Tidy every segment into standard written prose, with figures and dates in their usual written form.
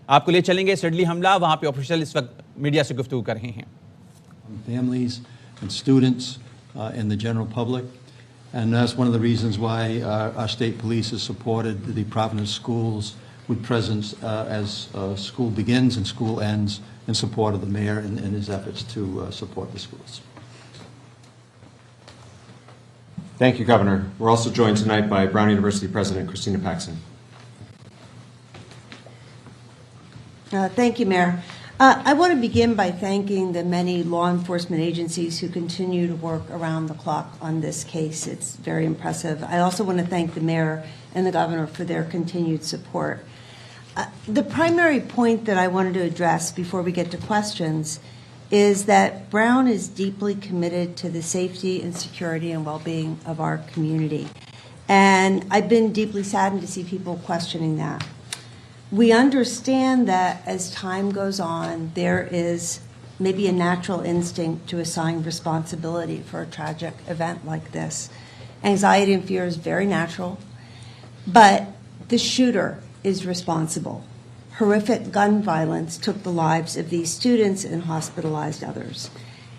आपको ले चलेंगे सिडली हमला, वहाँ पे ऑफिशियल इस वक्त मीडिया से गुफ्तगू कर रहे हैं. Families and students and the general public. And that's one of the reasons why our state police has supported the Providence schools with presence as school begins and school ends, in support of the mayor and his efforts to support the schools. Thank you, Governor. We're also joined tonight by Brown University President Christina Paxson. Thank you, Mayor. I want to begin by thanking the many law enforcement agencies who continue to work around the clock on this case. It's very impressive. I also want to thank the mayor and the governor for their continued support. The primary point that I wanted to address before we get to questions is that Brown is deeply committed to the safety and security and well-being of our community. And I've been deeply saddened to see people questioning that. We understand that as time goes on, there is maybe a natural instinct to assign responsibility for a tragic event like this. Anxiety and fear is very natural, but the shooter is responsible. Horrific gun violence took the lives of these students and hospitalized others.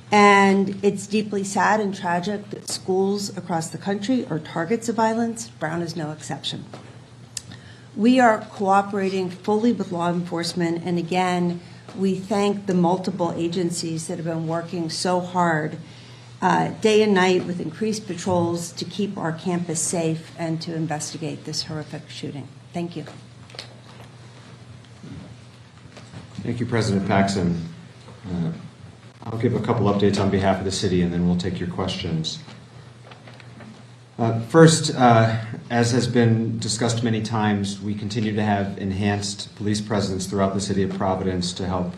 And it's deeply sad and tragic that schools across the country are targets of violence. Brown is no exception. We are cooperating fully with law enforcement, and again, we thank the multiple agencies that have been working so hard day and night with increased patrols to keep our campus safe and to investigate this horrific shooting. Thank you. Thank you, President Paxson. I'll give a couple updates on behalf of the city, and then we'll take your questions. First, as has been discussed many times, we continue to have enhanced police presence throughout the city of Providence to help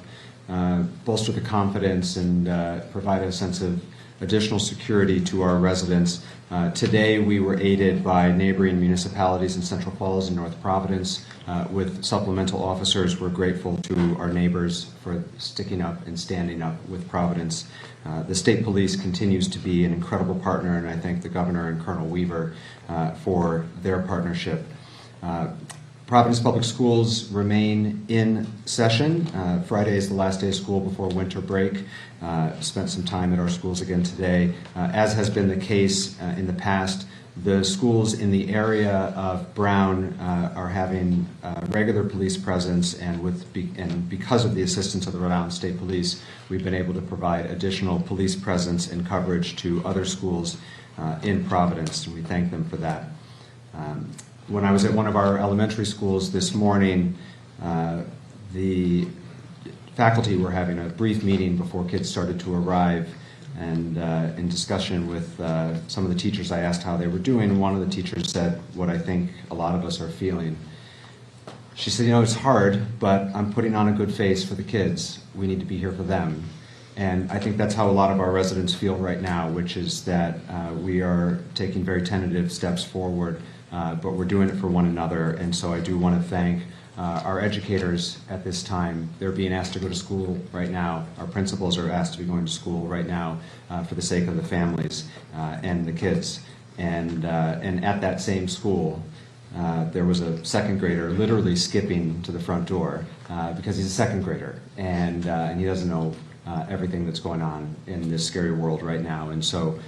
bolster the confidence and provide a sense of additional security to our residents. Today, we were aided by neighboring municipalities in Central Falls and North Providence with supplemental officers. We're grateful to our neighbors for sticking up and standing up with Providence. The state police continues to be an incredible partner, and I thank the governor and Colonel Weaver for their partnership. Providence Public Schools remain in session. Friday is the last day of school before winter break. Spent some time at our schools again today. As has been the case in the past, the schools in the area of Brown are having regular police presence, and because of the assistance of the Rhode Island State Police, we've been able to provide additional police presence and coverage to other schools in Providence, and we thank them for that. When I was at one of our elementary schools this morning, the faculty were having a brief meeting before kids started to arrive, and in discussion with some of the teachers, I asked how they were doing. One of the teachers said what I think a lot of us are feeling. She said, you know, it's hard, but I'm putting on a good face for the kids. We need to be here for them. And I think that's how a lot of our residents feel right now, which is that we are taking very tentative steps forward, but we're doing it for one another. And so I do want to thank our educators at this time. They're being asked to go to school right now. Our principals are asked to be going to school right now for the sake of the families and the kids. And at that same school, there was a second grader literally skipping to the front door because he's a second grader, and he doesn't know everything that's going on in this scary world right now. And so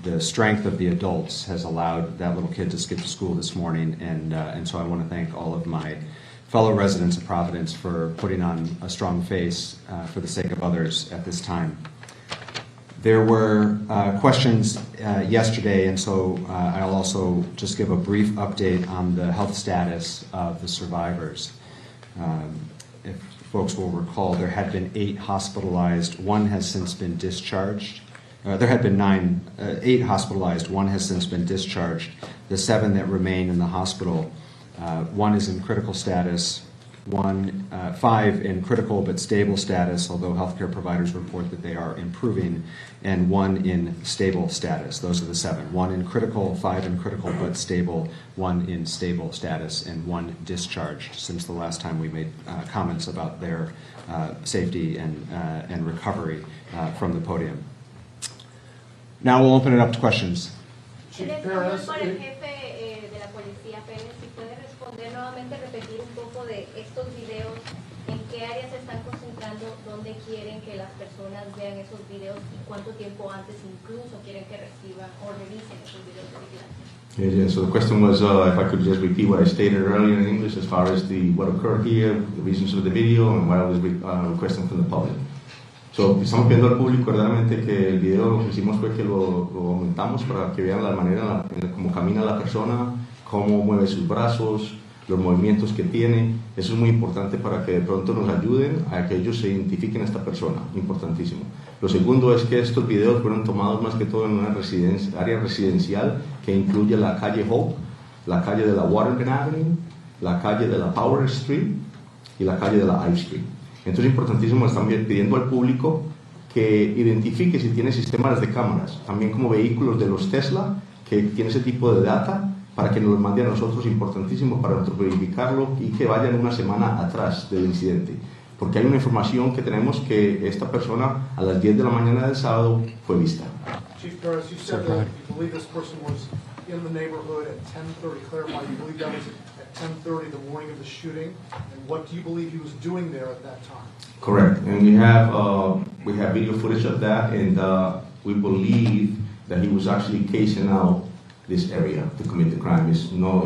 the strength of the adults has allowed that little kid to skip to school this morning, and so I want to thank all of my fellow residents of Providence for putting on a strong face for the sake of others at this time. There were questions yesterday, and so I'll also just give a brief update on the health status of the survivors. If folks will recall, there had been 8 hospitalized. One has since been discharged. There had been 8 hospitalized. One has since been discharged. The 7 that remain in the hospital, one is in critical status, 5 in critical but stable status, although healthcare providers report that they are improving, and 1 in stable status. Those are the 7. 1 in critical, 5 in critical but stable, 1 in stable status, and 1 discharged since the last time we made comments about their safety and recovery from the podium. Now we'll open it up to questions. En español, para el jefe de la policía, Pérez, si puede responder nuevamente, repetir un poco de estos videos qué áreas se están concentrando? ¿Dónde quieren que las personas vean esos videos? ¿Y cuánto tiempo antes incluso quieren que reciban o revisen esos videos de vigilancia? Yeah, so the question was if I could just repeat what I stated earlier in English as far as what occurred here, the reasons of the video, and what I was requesting from the public. So, estamos pidiendo al público verdaderamente que el video lo que hicimos fue que lo aumentamos para que vean la manera en cómo camina la persona, cómo mueve sus brazos, los movimientos que tiene. Eso es muy importante para que de pronto nos ayuden a que ellos se identifiquen a esta persona, importantísimo. Lo segundo es que estos videos fueron tomados más que todo en una área residencial que incluye la calle Hope, la calle de la Waterman Avenue, la calle de la Power Street y la calle de la Ive Street. Entonces es importantísimo, están pidiendo al público que identifique si tiene sistemas de cámaras, también como vehículos de los Tesla, que tiene ese tipo de data, para que nos lo mande a nosotros, importantísimo para nosotros verificarlo y que vayan una semana atrás del incidente. Porque hay una información que tenemos que esta persona a las 10 de la mañana del sábado fue vista. Chief Perez, you said that you believe this person was in the neighborhood at 10:30. Clarify, you believe that was at 10:30 the morning of the shooting, and what do you believe he was doing there at that time? Correct, and we have video footage of that, and we believe that he was actually casing out this area to commit the crime.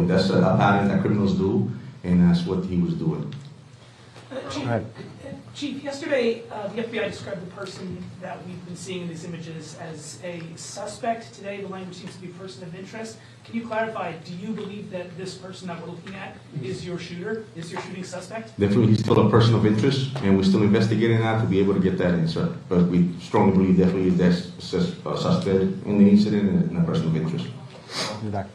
That's a pattern that criminals do, and that's what he was doing. Chief, yesterday the FBI described the person that we've been seeing in these images as a suspect. Today the language seems to be person of interest. Can you clarify, do you believe that this person that we're looking at is your shooter, is your shooting suspect? Definitely he's still a person of interest, and we're still investigating that to be able to get that answer. But we strongly believe definitely that's a suspect in the incident and a person of interest. An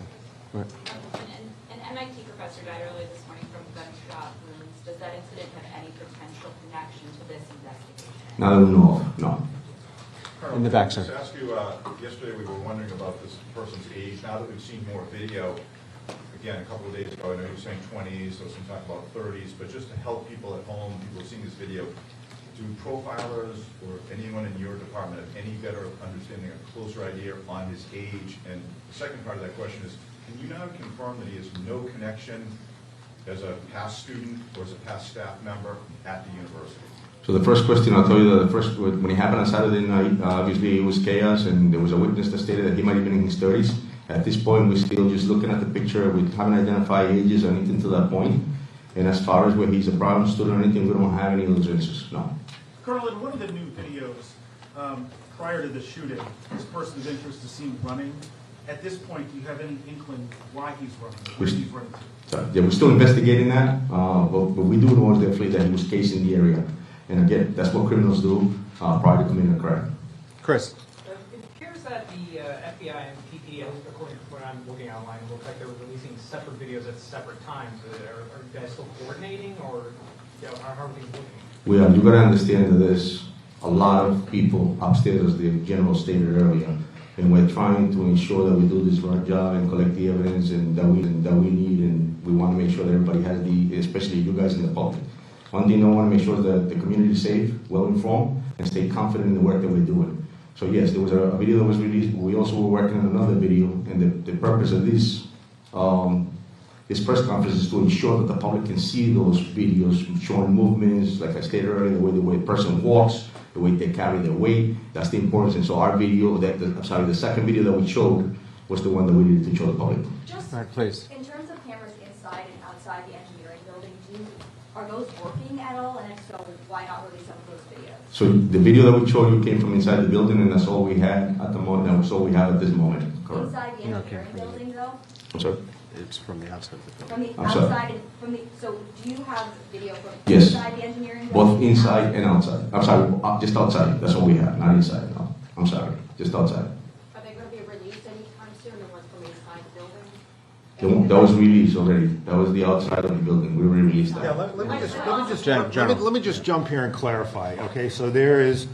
MIT professor died earlier this morning from gunshot wounds. Does that incident have any potential connection to this investigation? Now that we know of, no. In the back, sir. Just ask you, yesterday we were wondering about this person's age. Now that we've seen more video, again, a couple of days ago, I know you were saying 20s, there was some talk about 30s, but just to help people at home, people seeing this video, do profilers or anyone in your department have any better understanding, a closer idea on his age? And the second part of that question is, can you now confirm that he has no connection as a past student or as a past staff member at the university? So the first question, I'll tell you that when it happened on Saturday night, obviously it was chaos, and there was a witness that stated that he might have been in his 30s. At this point, we're still just looking at the picture. We haven't identified ages or anything to that point. And as far as whether he's a problem student or anything, we don't have any of those answers, no. Colonel, in one of the new videos prior to the shooting, this person's interest is seen running. At this point, do you have any inkling why he's running, where he's running to? Yeah, we're still investigating that, but we do know definitely that he was casing the area. And again, that's what criminals do prior to committing a crime. Chris. It appears that the FBI and PP, at least according to what I'm looking at online, it looks like they were releasing separate videos at separate times. Are you guys still coordinating, or how are things looking? We are. You got to understand that there's a lot of people upstairs, as the general stated earlier, and we're trying to ensure that we do this right job and collect the evidence and that we need, and we want to make sure that everybody has especially you guys in the public. One thing I want to make sure is that the community is safe, well informed, and stay confident in the work that we're doing. So yes, there was a video that was released. We also were working on another video, and the purpose of this press conference is to ensure that the public can see those videos showing movements, like I stated earlier, the way a person walks, the way they carry their weight. That's the importance. And so our video, the second video that we showed was the one that we needed to show the public. Just All right, please. in terms of cameras inside and outside the engineering building, are those working at all? And if so, why not release some of those videos? So the video that we showed you came from inside the building, and that's all we had at the moment. That's all we have at this moment. Correct. Inside the engineering building, though? I'm sorry? It's from the outside of the building. From the I'm sorry. outside, so do you have video from Yes. inside the engineering building? Both inside and outside. I'm sorry, just outside. That's all we have, not inside. No, I'm sorry, just outside. Are they going to be released anytime soon, the ones from inside the building? That was released already. That was the outside of the building. We released that. Yeah, let me just jump here and clarify. Okay, so there is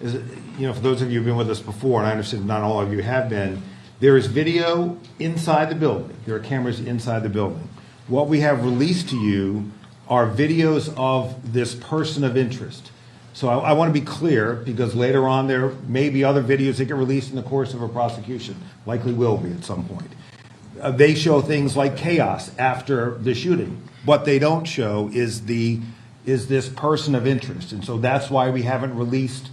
for those of you who've been with us before, and I understand not all of you have been, there is video inside the building. There are cameras inside the building. What we have released to you are videos of this person of interest. So I want to be clear, because later on there may be other videos that get released in the course of a prosecution, likely will be at some point. They show things like chaos after the shooting. What they don't show is the is this person of interest. And so that's why we haven't released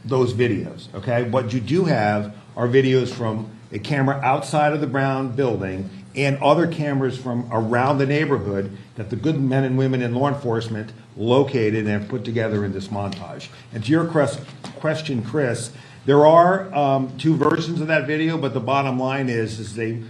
those videos, okay? What you do have are videos from a camera outside of the Brown building and other cameras from around the neighborhood that the good men and women in law enforcement located and have put together in this montage. And to your question, Chris, there are 2 versions of that video, but the bottom line is they,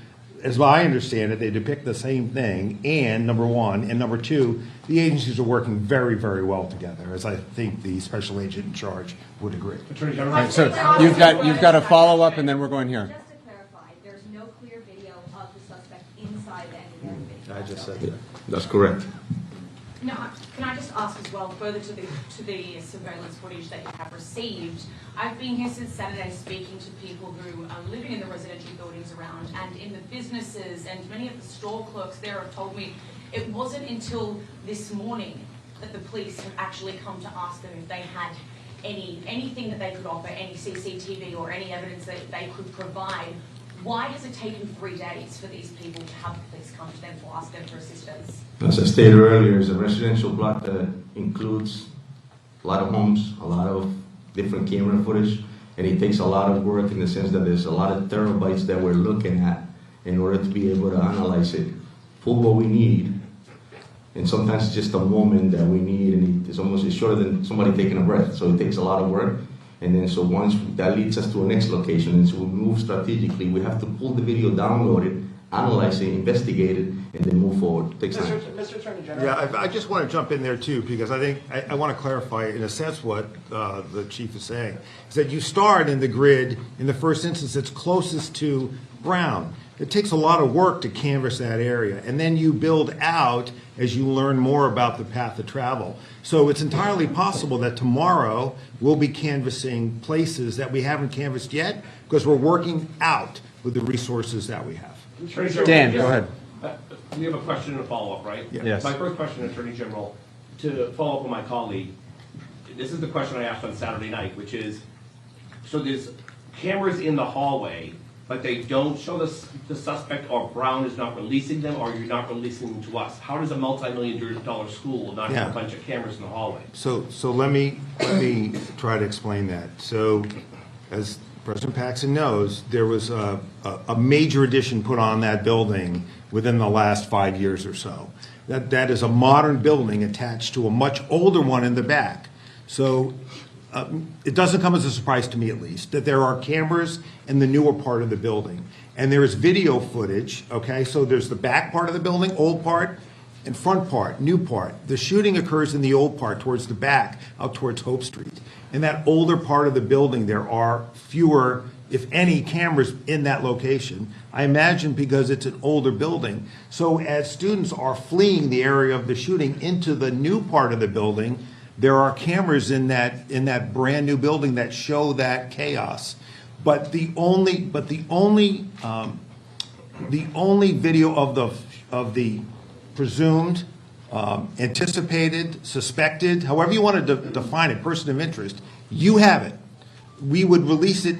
as I understand it, they depict the same thing, and number one, and number two, the agencies are working very, very well together, as I think the special agent in charge would agree. Attorney General. So you've got a follow-up, and then we're going here. Just to clarify, there's no clear video of the suspect inside the engineering video. I just said that. That's correct. Now, can I just ask as well, further to the surveillance footage that you have received? I've been here since Saturday speaking to people who are living in the residential buildings around and in the businesses, and many of the store clerks there have told me it wasn't until this morning that the police have actually come to ask them if they had anything that they could offer, any CCTV or any evidence that they could provide. Why has it taken 3 days for these people to have the police come to them to ask them for assistance? As I stated earlier, it's a residential block that includes a lot of homes, a lot of different camera footage, and it takes a lot of work in the sense that there's a lot of terabytes that we're looking at in order to be able to analyze it, pull what we need, and sometimes it's just a moment that we need, and it's shorter than somebody taking a breath, so it takes a lot of work. And then so once that leads us to a next location, and so we move strategically, we have to pull the video, download it, analyze it, investigate it, and then move forward. It takes time. Mr. Attorney General. Yeah, I just want to jump in there too, because I think I want to clarify in a sense what the chief is saying. Is that you start in the grid, in the first instance, it's closest to Brown. It takes a lot of work to canvass that area, and then you build out as you learn more about the path of travel. So it's entirely possible that tomorrow we'll be canvassing places that we haven't canvassed yet because we're working out with the resources that we have. Dan, go ahead. We have a question and a follow-up, right? Yeah. Yes. My first question, Attorney General, to follow up on my colleague, this is the question I asked on Saturday night, which is, so there's cameras in the hallway, but they don't show the suspect, or Brown is not releasing them, or you're not releasing them to us. How does a multi-million-dollar school not have a bunch of cameras in the hallway? So let me try to explain that. So as President Paxson knows, there was a major addition put on that building within the last 5 years or so. That is a modern building attached to a much older one in the back. So it doesn't come as a surprise to me, at least, that there are cameras in the newer part of the building. And there is video footage, okay? So there's the back part of the building, old part, and front part, new part. The shooting occurs in the old part, towards the back, out towards Hope Street. In that older part of the building, there are fewer, if any, cameras in that location. I imagine because it's an older building. So as students are fleeing the area of the shooting into the new part of the building, there are cameras in that brand new building that show that chaos. But the only video of the presumed, anticipated, suspected, however you want to define it, person of interest, you have it. We would release it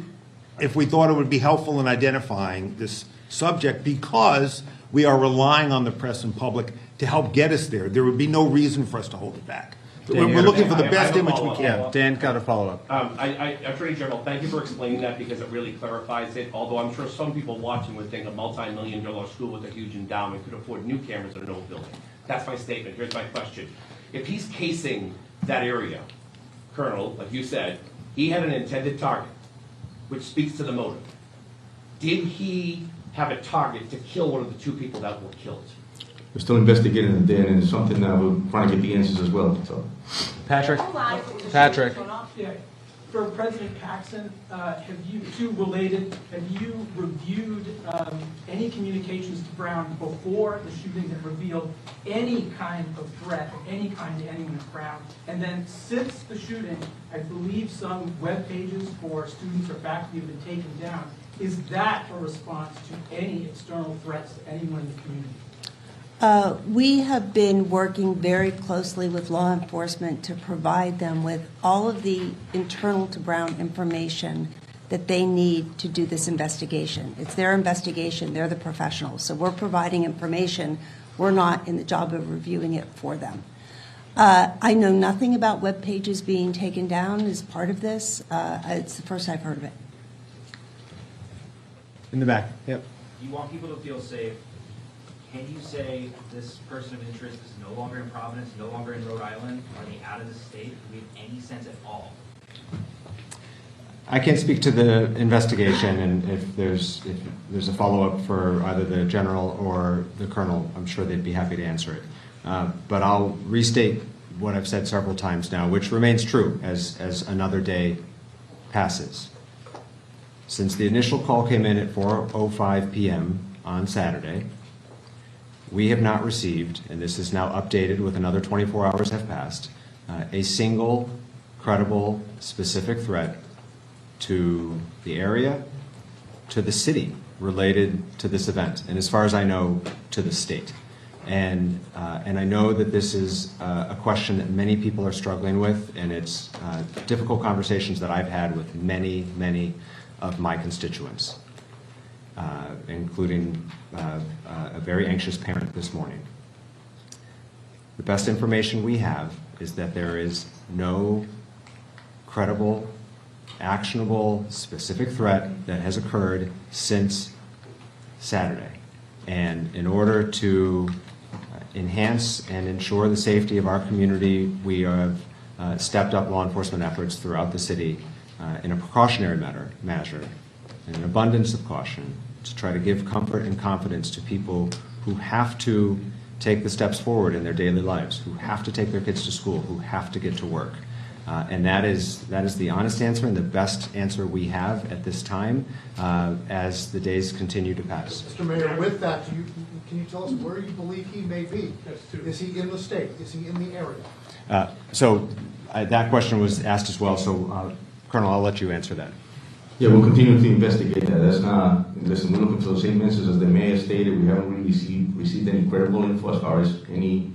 if we thought it would be helpful in identifying this subject, because we are relying on the press and public to help get us there. There would be no reason for us to hold it back. We're looking for the best image we can. Yeah, Dan got a follow-up. Attorney General, thank you for explaining that, because it really clarifies it, although I'm sure some people watching would think a multi-million-dollar school with a huge endowment could afford new cameras in an old building. That's my statement. Here's my question. If he's casing that area, Colonel, like you said, he had an intended target, which speaks to the motive. Did he have a target to kill one of the 2 people that were killed? We're still investigating it, Dan, and it's something that we're trying to get the answers as well. So. Patrick? Yeah. For President Paxson, have you reviewed any communications to Brown before the shooting that revealed any kind of threat of any kind to anyone at Brown? And then since the shooting, I believe some web pages for students or faculty have been taken down. Is that a response to any external threats to anyone in the community? We have been working very closely with law enforcement to provide them with all of the internal to Brown information that they need to do this investigation. It's their investigation. They're the professionals. So we're providing information. We're not in the job of reviewing it for them. I know nothing about web pages being taken down as part of this. It's the first I've heard of it. In the back, yep. You want people to feel safe. Can you say this person of interest is no longer in Providence, no longer in Rhode Island? Are they out of the state? Do we have any sense at all? I can't speak to the investigation, and if there's a follow-up for either the general or the colonel, I'm sure they'd be happy to answer it. But I'll restate what I've said several times now, which remains true as another day passes. Since the initial call came in at 4:05 p.m. on Saturday, we have not received, and this is now updated with another 24 hours have passed, a single credible specific threat to the area, to the city related to this event, and as far as I know, to the state. And I know that this is a question that many people are struggling with, and it's difficult conversations that I've had with many, many of my constituents, including a very anxious parent this morning. The best information we have is that there is no credible, actionable, specific threat that has occurred since Saturday. And in order to enhance and ensure the safety of our community, we have stepped up law enforcement efforts throughout the city in a precautionary measure, in an abundance of caution, to try to give comfort and confidence to people who have to take the steps forward in their daily lives, who have to take their kids to school, who have to get to work. And that is the honest answer and the best answer we have at this time as the days continue to pass. Mr. Mayor, with that, can you tell us where you believe he may be? Is he in the state? Is he in the area? So that question was asked as well, so Colonel, I'll let you answer that. Yeah, we'll continue to investigate that. That's not, listen, we're looking for the same answers as the mayor stated. We haven't really received any credible info as far as any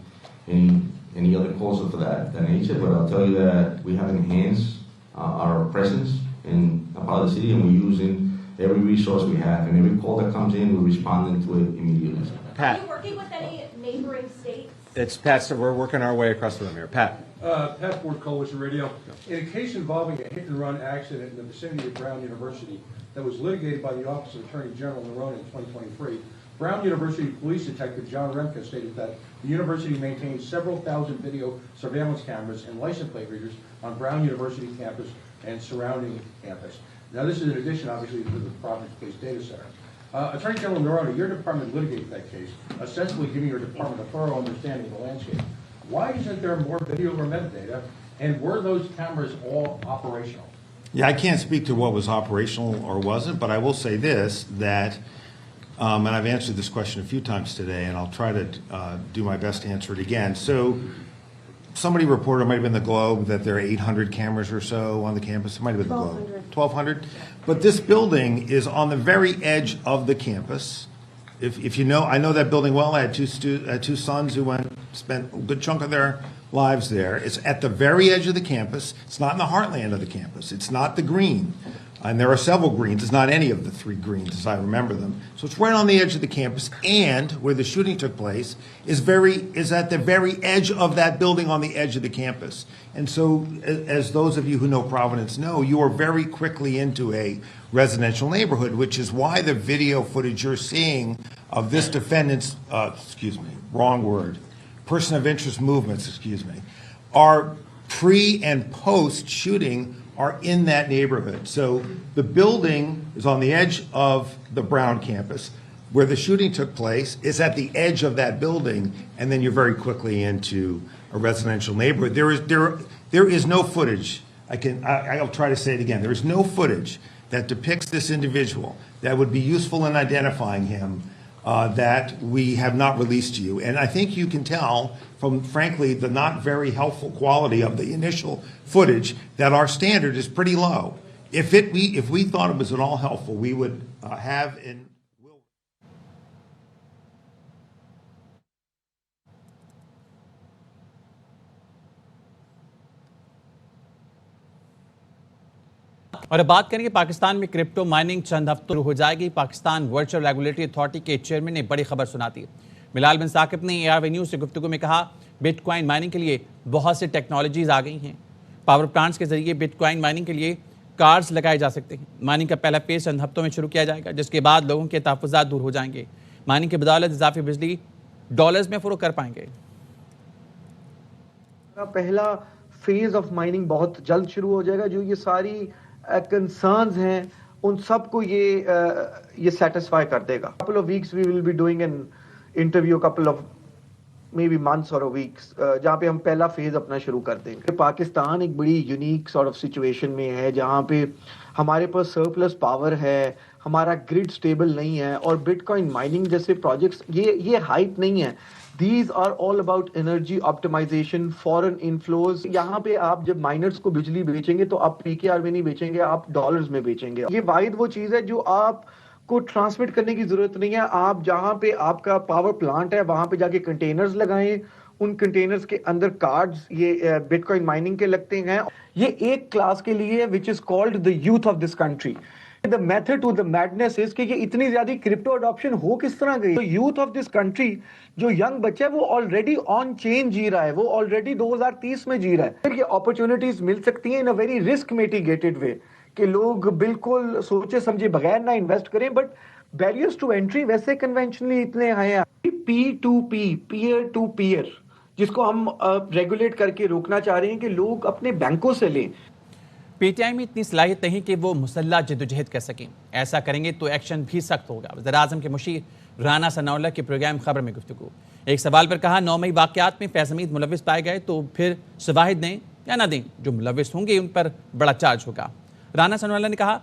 other calls for that nature, but I'll tell you that we have enhanced our presence in a part of the city, and we're using every resource we have, and every call that comes in, we're responding to it immediately. Are you working with any neighboring states? It's Pat, so we're working our way across the room here. Pat. Pat Ford, Coalition Radio. In a case involving a hit-and-run accident in the vicinity of Brown University that was litigated by the Office of Attorney General in Rona in 2023, Brown University Police Detective John Remke stated that the university maintains several thousand video surveillance cameras and license plate readers on Brown University campus and surrounding campus. Now, this is in addition, obviously, to the Providence Police Data Center. Attorney General Rona, your department litigated that case, ostensibly giving your department a thorough understanding of the landscape. Why isn't there more video or metadata, and were those cameras all operational? Yeah, I can't speak to what was operational or wasn't, but I will say this, that, and I've answered this question a few times today, and I'll try to do my best to answer it again. So somebody reported, it might have been the Globe, that there are 800 cameras or so on the campus. It might have been the Globe. 1,200. But this building is on the very edge of the campus. If you know, I know that building well. I had two sons who spent a good chunk of their lives there. It's at the very edge of the campus. It's not in the heartland of the campus. It's not the green. And there are several greens. It's not any of the three greens as I remember them. So it's right on the edge of the campus, and where the shooting took place is at the very edge of that building on the edge of the campus. And so, as those of you who know Providence know, you are very quickly into a residential neighborhood, which is why the video footage you're seeing of this defendant's, person of interest movements, are pre and post shooting are in that neighborhood. So the building is on the edge of the Brown campus. Where the shooting took place is at the edge of that building, and then you're very quickly into a residential neighborhood. There is no footage. I'll try to say it again. There is no footage that depicts this individual that would be useful in identifying him that we have not released to you. And I think you can tell from, frankly, the not very helpful quality of the initial footage that our standard is pretty low. If we thought it was at all helpful, we would have and will. और अब बात करेंगे पाकिस्तान में crypto mining चंद हफ्तों हो जाएगी। Pakistan virtual regulatory authority के chairman ने बड़ी खबर सुना दी। बिलाल बिन साकिब ने ARY न्यूज़ से गुफ्तगू में कहा بٹ کوائن مائننگ کے لیے بہت سے ٹیکنالوجیز آ گئی ہیں. پاور پلانٹس کے ذریعے بٹ کوائن مائننگ کے لیے کارڈز لگائے جا سکتے ہیں. مائننگ کا پہلا فیز چند ہفتوں میں شروع کیا جائے گا، جس کے بعد لوگوں کے تحفظات دور ہو جائیں گے. مائننگ کی بدولت اضافی بجلی ڈالرز میں فروخت کر پائیں گے. پہلا فیز آف مائننگ بہت جلد شروع ہو جائے گا. جو یہ ساری کنسرنز ہیں ان سب کو یہ سیٹسفائی کر دے گا. couple of weeks we will be doing an interview, couple of maybe months or weeks جہاں پہ ہم پہلا فیز اپنا شروع کر دیں گے. پاکستان ایک بڑی یونیک سارٹ آف سچویشن میں ہے جہاں پہ ہمارے پاس سرپلس پاور ہے, ہمارا گریڈ سٹیبل نہیں ہے, اور بٹ کوائن مائننگ جیسے پروجیکٹس یہ ہائپ نہیں ہے. These are all about energy optimization, foreign inflows. یہاں پہ آپ جب مائنرز کو بجلی بیچیں گے تو آپ PKR میں نہیں بیچیں گے, آپ ڈالرز میں بیچیں گے. یہ واحد وہ چیز ہے جو آپ کو ٹرانسمٹ کرنے کی ضرورت نہیں ہے. آپ جہاں پہ آپ کا پاور پلانٹ ہے وہاں پہ جا کے کنٹینرز لگائیں, ان کنٹینرز کے اندر کارڈز یہ بٹ کوائن مائننگ کے لگتے ہیں. یہ ایک کلاس کے لیے which is called the youth of this country. The method to the madness is کہ یہ اتنی زیادہ کرپٹو اڈاپشن ہو کس طرح گئی. یوتھ آف دس کنٹری جو ینگ بچہ ہے وہ آلریڈی آن چین جی رہا ہے, وہ آلریڈی 2030 میں جی رہا ہے. پھر یہ اپرچونٹیز مل سکتی ہیں ان اے ویری رسک میٹیگیٹڈ وے کہ لوگ بالکل سوچے سمجھے بغیر نہ انویسٹ کریں. بٹ بیریئرز ٹو انٹری ویسے کنونشنلی اتنے ہیں. P2P, پیئر ٹو پیئر, جس کو ہم ریگولیٹ کر کے روکنا چاہ رہے ہیں کہ لوگ اپنے بینکوں سے لیں. پی ٹی آئی میں اتنی صلاحیت نہیں کہ وہ مسلح جدوجہد کر سکیں. ایسا کریں گے تو ایکشن بھی سخت ہوگا. وزیراعظم کے مشیر رانا ثناءاللہ کے پروگرام خبر میں گفتگو. ایک سوال پر کہا 9 مئی واقعات میں فیض حمید ملوث پائے گئے تو پھر شواہد دیں یا نہ دیں, جو ملوث ہوں گے ان پر بڑا چارج ہوگا. رانا ثناءاللہ نے کہا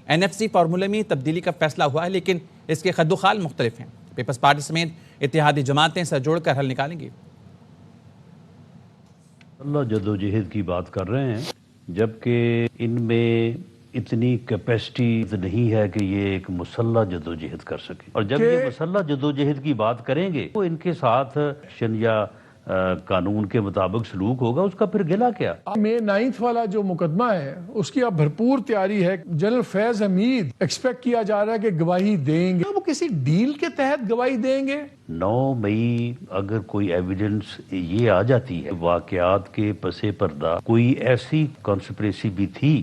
NFC فارمولے میں تبدیلی کا فیصلہ ہوا ہے لیکن اس کے خد و خال مختلف ہیں. پیپلز پارٹی سمیت اتحادی جماعتیں سر جوڑ کر حل نکالیں گی. اللہ جدوجہد کی بات کر رہے ہیں جبکہ ان میں اتنی کیپیسٹی نہیں ہے کہ یہ ایک مسلح جدوجہد کر سکے. اور جب یہ مسلح جدوجہد کی بات کریں گے تو ان کے ساتھ ایکشن یا قانون کے مطابق سلوک ہوگا, اس کا پھر گلا کیا. مئی 9 والا جو مقدمہ ہے اس کی اب بھرپور تیاری ہے. جنرل فیض حمید ایکسپیکٹ کیا جا رہا ہے کہ گواہی دیں گے. وہ کسی ڈیل کے تحت گواہی دیں گے. 9 مئی اگر کوئی ایویڈنس یہ آ جاتی ہے واقعات کے پس پردہ کوئی ایسی کانسپریسی بھی تھی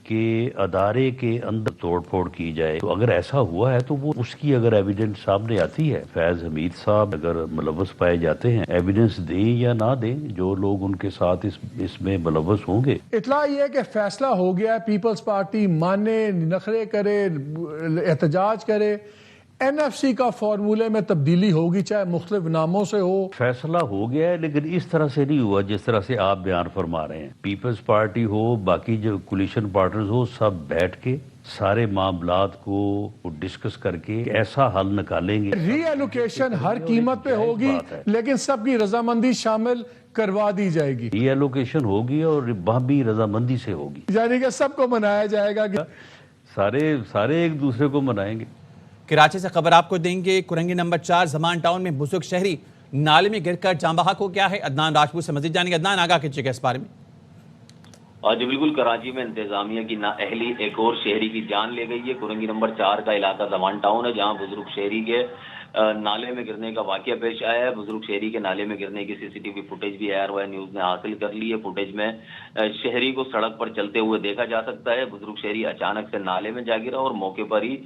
کہ ادارے کے اندر توڑ پھوڑ کی جائے, تو اگر ایسا ہوا ہے تو وہ اس کی اگر ایویڈنس سامنے آتی ہے, فیض حمید صاحب اگر ملوث پائے جاتے ہیں, ایویڈنس دیں یا نہ دیں, جو لوگ ان کے ساتھ اس میں ملوث ہوں گے. اطلاع یہ ہے کہ فیصلہ ہو گیا ہے. پیپلز پارٹی مانے, نخرے کرے, احتجاج کرے, NFC کا فارمولے میں تبدیلی ہوگی چاہے مختلف ناموں سے ہو. فیصلہ ہو گیا ہے لیکن اس طرح سے نہیں ہوا جس طرح سے آپ بیان فرما رہے ہیں. پیپلز پارٹی ہو, باقی جو کولیشن پارٹنرز ہو, سب بیٹھ کے سارے معاملات کو ڈسکس کر کے ایسا حل نکالیں گے. ری ایلوکیشن ہر قیمت پہ ہوگی لیکن سب کی رضامندی شامل کروا دی جائے گی. ری ایلوکیشن ہوگی اور باہمی رضامندی سے ہوگی, یعنی کہ سب کو منایا جائے گا. سارے ایک دوسرے کو منائیں گے. کراچی سے خبر آپ کو دیں گے. کرنگی نمبر 4 زمان ٹاؤن میں بزرگ شہری نالے میں گر کر جاں بحق ہو گیا ہے. عدنان راجپوت سے مزید جانیں گے. عدنان, آگاہ کیجیے گا اس بارے میں. جی بالکل, کراچی میں انتظامیہ کی نااہلی ایک اور شہری کی جان لے گئی ہے. کرنگی نمبر 4 کا علاقہ زمان ٹاؤن ہے جہاں بزرگ شہری کے نالے میں گرنے کا واقعہ پیش آیا ہے. بزرگ شہری کے نالے میں گرنے کی CCTV فوٹیج بھی ARY نیوز نے حاصل کر لی ہے. فوٹیج میں شہری کو سڑک پر چلتے ہوئے دیکھا جا سکتا ہے. بزرگ شہری اچانک سے نالے میں جا گرا اور موقع پر ہی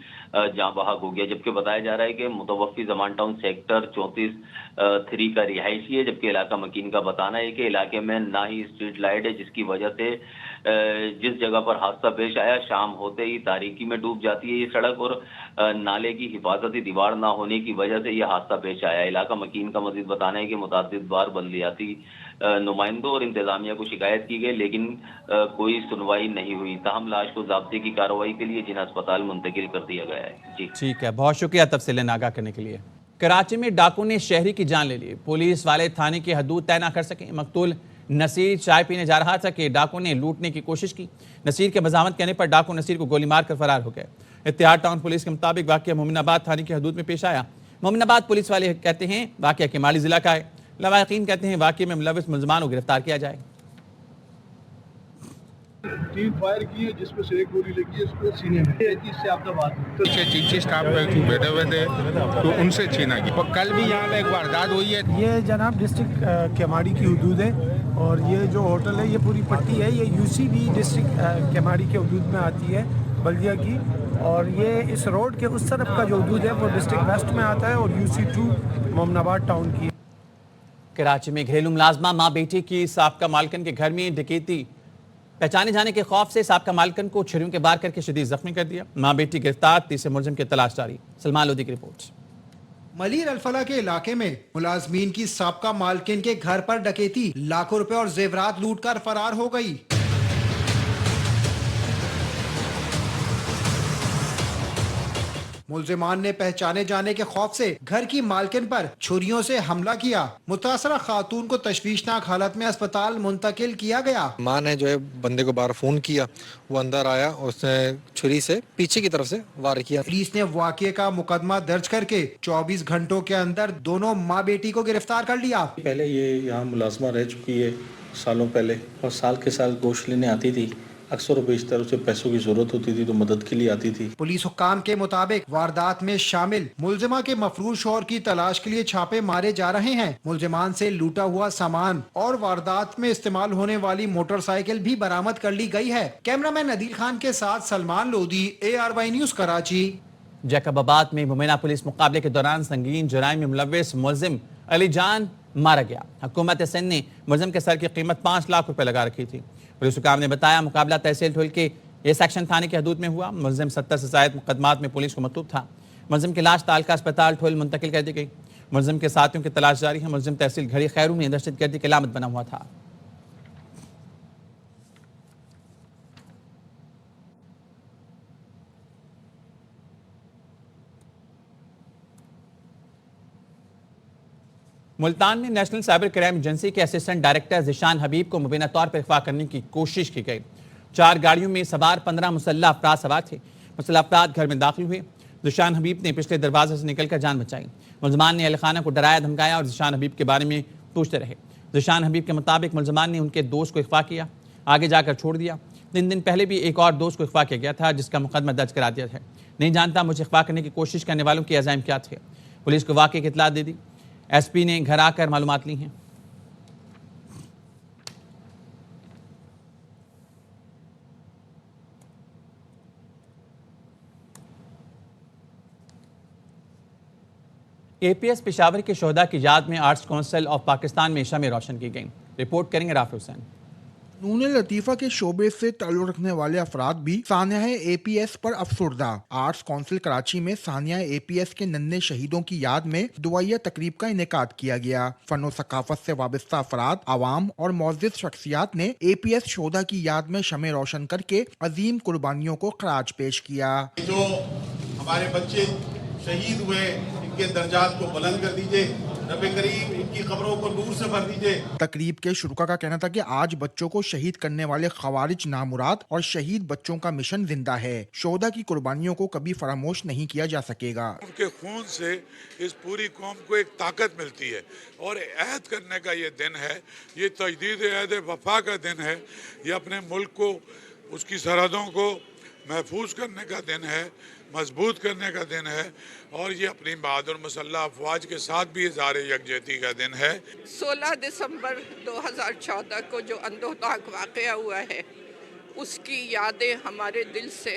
جاں بحق ہو گیا, جبکہ بتایا جا رہا ہے کہ متوفی زمان ٹاؤن سیکٹر 34-3 کا رہائشی ہے. جبکہ علاقہ مکین کا بتانا ہے کہ علاقے میں نہ ہی اسٹریٹ لائٹ ہے, جس کی وجہ سے جس جگہ پر حادثہ پیش آیا شام ہوتے ہی تاریکی میں ڈوب جاتی ہے یہ سڑک, اور نالے کی حفاظتی دیوار نہ ہونے کی وجہ سے یہ حادثہ پیش آیا. علاقہ مکین کا مزید بتانا ہے کہ متعدد بار بلدیاتی نمائندوں اور انتظامیہ کو شکایت کی گئی لیکن کوئی سنوائی نہیں ہوئی. تاہم لاش کو ضابطے کی کارروائی کے لیے جناح اسپتال منتقل کر دیا گیا ہے. جی ٹھیک ہے, بہت شکریہ تفصیلیں آگاہ کرنے کے لیے. کراچی میں ڈاکو نے شہری کی جان لے لی. پولیس والے تھانے کی حدود طے نہ کر سکیں. مقتول نصیر چائے پینے جا رہا تھا کہ ڈاکو نے لوٹنے کی کوشش کی. نصیر کے مزاحمت کرنے پر ڈاکو نصیر کو گولی مار کر فرار ہو گئے. اتحاد ٹاؤن پولیس کے مطابق واقعہ مومن آباد تھانے کی حدود میں پیش آیا. مومن آباد پولیس والے کہتے ہیں واقعہ کمالی ضلع کا ہے. لواحقین کہتے ہیں واقعے میں ملوث ملزمان کو گرفتار کیا جائے. 3 फायर किए जिसमें से एक गोली लगी है इसको सीने में, 33 से आपका बात हुई। तो टीची स्टाफ बैठे हुए थे तो उनसे छीना की। कल भी यहाँ पे एक वारदात हुई है। ये जनाब डिस्ट्रिक्ट केमाड़ी की हदूद है और ये जो होटल है ये पूरी पट्टी है, ये यूसी भी डिस्ट्रिक्ट केमाड़ी के हदूद में आती है बल्दिया की, और ये इस रोड के उस तरफ का जो हदूद है वो डिस्ट्रिक्ट वेस्ट में आता है और UC2 मोमनाबाद टाउन की। कराची में घरेलू मुलाजमा माँ बेटी की साबका मालकन के घर में डकैती, पहचाने जाने के खौफ से साबका मालकन को छुरियों के वार करके शदीद जख्मी कर दिया। माँ बेटी गिरफ्तार, तीसरे मुलजिम की तलाश जारी। सलमान लोधी की रिपोर्ट। मलिर अल्फला के इलाके में मुलाजमीन की साबका मालकिन के घर पर डकैती, लाखों रुपए और जेवरात लूटकर फरार हो गई। मुलजिमान ने पहचाने जाने के खौफ से घर की मालकिन पर छुरियों से हमला किया। मुतासरा खातून को तशवीशनाक हालत में अस्पताल मुंतकिल किया गया। मां ने जो है बंदे को बाहर फोन किया, वो अंदर आया और उसने छुरी से पीछे की तरफ से वार किया। पुलिस ने वाक़ये का मुकदमा दर्ज करके 24 घंटों के अंदर दोनों माँ बेटी को गिरफ्तार कर लिया। पहले ये यहाँ मुलाजमा रह चुकी है सालों पहले, और साल के साल गोश्त लेने आती थी। अक्सर बेशतर उसे पैसों की जरूरत होती थी तो मदद के लिए आती थी। पुलिस हुक्काम के मुताबिक वारदात में शामिल मुलजिमा के मफरूज शौहर की तलाश के लिए छापे मारे जा रहे हैं। मुलजिमान से लूटा हुआ सामान और वारदात में इस्तेमाल होने वाली मोटरसाइकिल भी बरामद कर ली गई है। कैमरामैन नदीर खान के साथ सलमान लोधी, ARY न्यूज कराची। जैकबाबाद में मुमैना पुलिस मुकाबले के दौरान संगीन जुराइम में मुलव्विस मुलजिम अली जान मारा गया। हुकूमत सिंध ने मुलजिम के सर की कीमत 5 लाख रुपए लगा रखी थी। पुलिस हुकाम ने बताया मुकाबला तहसील ठुल के ए सेक्शन थाने के हदूद में हुआ। मुलजिम 70 से ज़ायद मुकदमात में पुलिस को मतलूब था। मुलजिम की लाश तालका अस्पताल ठुल मुंतकिल कर दी गई। मुलजिम के साथियों की तलाश जारी है। मुलजिम तहसील घड़ी खैरू में दहशतगर्दी की अलामत बना हुआ था। मुल्तान में नेशनल साइबर क्राइम एजेंसी के असिस्टेंट डायरेक्टर ज़िशान हबीब को मुबीना तौर पर अगवा करने की कोशिश की गई। 4 गाड़ियों में सवार 15 मुसल्लह अफराद सवार थे। मुसल्लह अफराद घर में दाखिल हुए। ज़िशान हबीब ने पिछले दरवाजे से निकलकर जान बचाई। मुलजमान ने अहल खाना को डराया धमकाया और ज़िशान हबीब के बारे में पूछते रहे। ज़िशान हबीब के मुताबिक मुलजमान ने उनके दोस्त को अगवा किया, आगे जाकर छोड़ दिया। 3 दिन पहले भी एक और दोस्त को अगवा किया गया था जिसका मुकदमा दर्ज करा दिया है। नहीं जानता मुझे अगवा करने की कोशिश करने वालों के अज़ाइम क्या थे। पुलिस को वाक़े की इत्तला दे दी। SP ने घर आकर मालूमात ली हैं। APS पेशावर के शोहदा की याद में आर्ट्स काउंसिल ऑफ पाकिस्तान में शमें रोशन की गई। रिपोर्ट करेंगे राफी हुसैन। नून लतीफ़ा के शोबे से ताल्लुक़ रखने वाले अफराद भी सानिया APS पर अफसरदा। आर्ट्स काउंसिल कराची में सानिया APS के नन्हे शहीदों की याद में दुआया तकरीब का इनेकाद किया गया। फनो सकाफत से वाबस्ता अफराद, आवाम और मौजूद शख्सियात ने APS शोहदा की याद में शमें रोशन करके अजीम कुर्बानियों को खराज पेश किया। जो हमारे बच्चे शहीद हुए, इनके दर्जात को बुलंद कर दीजिए, रब्बे करीम इनकी कब्रों को नूर से भर दीजिए। तकरीब के शुरुका का कहना था कि आज बच्चों को शहीद करने वाले खवारिज नामुराद और शहीद बच्चों का मिशन जिंदा है। शोहदा की कुर्बानियों को कभी फरामोश नहीं किया जा सकेगा। उनके खून से इस पूरी कौम को एक ताकत मिलती है और अहद करने का ये दिन है, ये तजदीद अहद वफा का दिन है, ये अपने मुल्क को, उसकी सरहदों को महफूज करने का दिन है, मजबूत करने का दिन है, और ये अपनी बहादुर मुसल्लह अफवाज के साथ भी इज़हार यकजहती का दिन है। 16 दिसंबर 2014 को जो अंदोहनाक वाक़या हुआ है उसकी यादें हमारे दिल से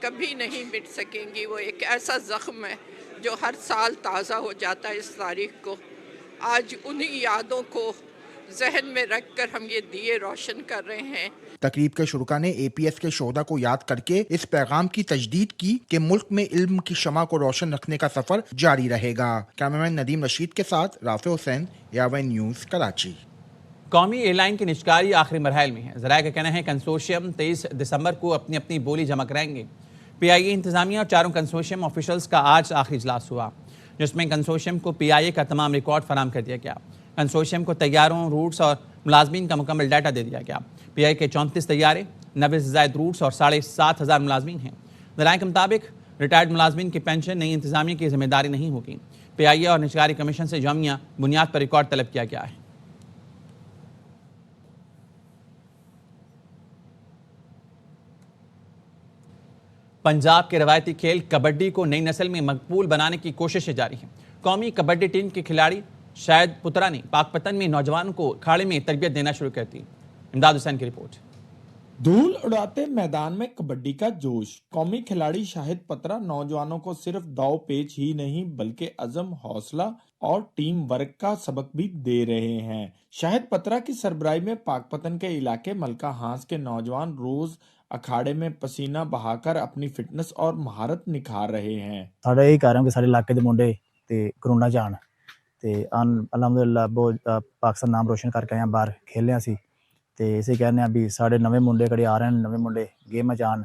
कभी नहीं मिट सकेंगी। वो एक ऐसा ज़ख्म है जो हर साल ताज़ा हो जाता है इस तारीख को। आज उन्हीं यादों को जहन में रखकर हम ये दिए रोशन कर रहे हैं। तकरीब के शुरुका ने APS के शोहदा को याद करके इस पैगाम की तजदीद की कि मुल्क में इल्म की शमा को रोशन रखने का सफर जारी रहेगा। कैमरामैन नदीम रशीद के साथ राफी हुसैन, ARY न्यूज कराची। कौमी एयरलाइन की निष्कारी आखिरी मरहल में है। ज़राए का कहना है कंसोर्शियम 23 दिसंबर को अपनी अपनी बोली जमा कराएंगे। PIA इंतजामिया और 4 कंसोर्शियम ऑफिशल्स का आज आखिरी इजलास हुआ जिसमें कंसोर्शियम को PIA का तमाम रिकॉर्ड फराम कर दिया गया। कंसोर्शियम को तैयारों, रूट्स और मुलाजमीन का मुकम्मल डाटा दे दिया गया। PIA के 34 तैयारे, 90 से ज़ायद रूट्स और 7,500 मुलाजमीन हैं। ज़राए के मुताबिक रिटायर्ड मुलाजमीन की पेंशन नई इंतजामिया की जिम्मेदारी नहीं होगी। PIA और निजकारी कमीशन से जामिया बुनियाद पर रिकॉर्ड तलब किया गया है। पंजाब के रवायती खेल कबड्डी को नई नस्ल में मकबूल बनाने की कोशिशें जारी हैं। कौमी कबड्डी टीम के खिलाड़ी शाहिद पुत्रा ने पाकपतन में नौजवानों को अखाड़े में तरबियत देना शुरू कर दी। इमदाद हुसैन की रिपोर्ट। धूल उड़ाते मैदान में कबड्डी का जोश। कौमी खिलाड़ी शाहिद पत्रा नौजवानों को सिर्फ दाव पेच ही नहीं बल्कि अज़म, हौसला और टीम वर्क का सबक भी दे रहे हैं। शाहिद पत्रा की सरबराही में पाकपतन के इलाके मलका हांस के नौजवान रोज अखाड़े में पसीना बहाकर अपनी फिटनेस और महारत निखार रहे हैं। साढ़े यही कह रहे हैं कि सारे इलाके के मुंडे ते करोना जान ते अलहमदुलिल्लाह बहुत पाकिस्तान नाम रोशन करके आए बाहर खेलिया सी ते इसे कहने हैं भी साढ़े नवे मुंडे कड़े आ रहे हैं, नवे मुंडे गेम जान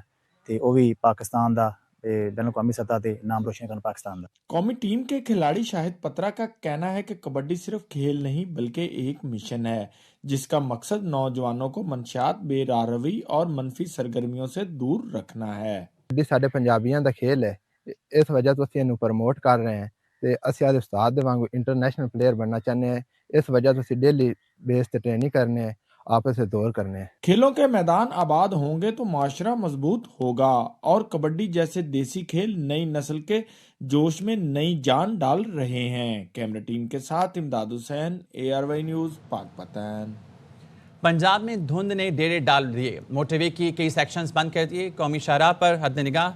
ते वो भी पाकिस्तान दा बैन कौमी सतह ते नाम रोशन करन पाकिस्तान दा। कौमी टीम के खिलाड़ी शाहिद पत्रा का कहना है कि कबड्डी सिर्फ खेल नहीं बल्कि एक मिशन है जिसका मकसद नौजवानों को मनशियात, बेरारवी और मनफी सरगर्मियों से दूर रखना है। कबड्डी साडे पंजाबियों का खेल है, इस वजह तो असीं इहनूं प्रमोट कर रहे हैं ते असीं आदे उस्ताद दे वांगू इंटरनेशनल प्लेयर बनना चाहते हैं। इस वजह तो असीं डेली बेस ते ट्रेनिंग करने हैं, आपस से दौर करने हैं। खेलों के मैदान आबाद होंगे तो माशरा मजबूत होगा और कबड्डी जैसे देसी खेल नई नस्ल के जोश में नई जान डाल रहे हैं। कैमरा टीम के साथ इमदाद हुसैन, ARY न्यूज़, पाकपतन। पंजाब में धुंध ने डेरे डाल दिए, मोटरवे की कई सेक्शंस बंद कर दिए। कौमी शाहराह पर हद निगाह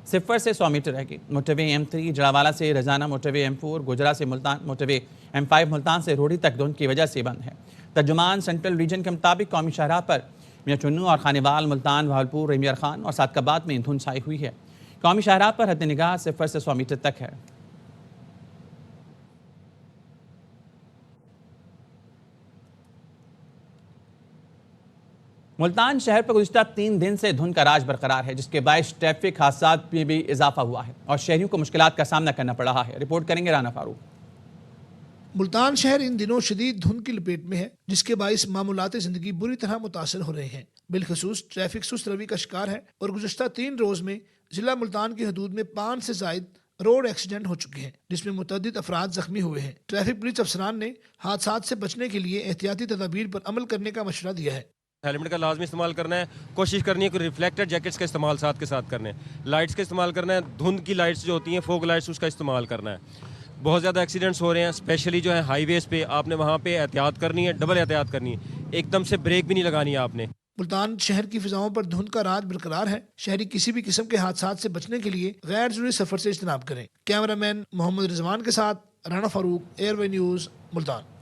0 से 100 मीटर रहेगी। मोटरवे M3 जड़ावाला से रजाना, मोटरवे M4 गुजरा से मुल्तान, मोटरवे M5 मुल्तान से रोहड़ी तक धुंध की वजह से बंद है। तर्जुमान सेंट्रल रीजन के मुताबिक कौमी शाहराह पर मियां चुन्नू और खानेवाल, मुल्तान, भावलपुर, रेमियर खान और सादकाबाद में धुंध छाई हुई है। कौमी शाहराह पर हद निगाह 0 से 100 मीटर तक है। मुल्तान शहर पर गुज़िश्ता 3 दिन से धुंध का राज बरकरार है, जिसके बायस ट्रैफिक हादसात में भी इजाफा हुआ है और शहरियों को मुश्किलात का सामना करना पड़ रहा है। रिपोर्ट करेंगे राना फारूक। मुल्तान शहर इन दिनों शदीद धुंध की लपेट में है, जिसके बायस मामूलात ज़िंदगी बुरी तरह मुतासर हो रहे हैं। बिलखसूस ट्रैफिक सुस्त रवि का शिकार है और गुज़िश्ता 3 रोज़ में जिला मुल्तान की हदूद में 5 से ज़ायद रोड एक्सीडेंट हो चुके हैं, जिसमें मुतअद्दिद अफराद जख्मी हुए हैं। ट्रैफिक पुलिस अफसरान ने हादसात से बचने के लिए एहतियाती तदाबीर पर अमल करने का मशवरा दिया है। हेलमेट का लाजमी इस्तेमाल करना है, कोशिश करनी है कि रिफ्लेक्टेड जैकेट्स का इस्तेमाल साथ के साथ करना है, लाइट्स का इस्तेमाल करना है, धुंध की लाइट्स जो होती हैं फोग लाइट्स उसका इस्तेमाल करना है। बहुत ज़्यादा एक्सीडेंट्स हो रहे हैं, स्पेशली जो है हाईवेज़ पे आपने वहाँ पे एहतियात करनी है, डबल एहतियात करनी है, एकदम से ब्रेक भी नहीं लगानी है आपने। मुल्तान शहर की फिजाओं पर धुंध का राज बरकरार है। शहरी किसी भी किस्म के हादसात से बचने के लिए गैर जरूरी सफर से इज्तनाब करें। कैमरामैन मोहम्मद रिजवान के साथ राना फारूक, ARY न्यूज़, मुल्तान।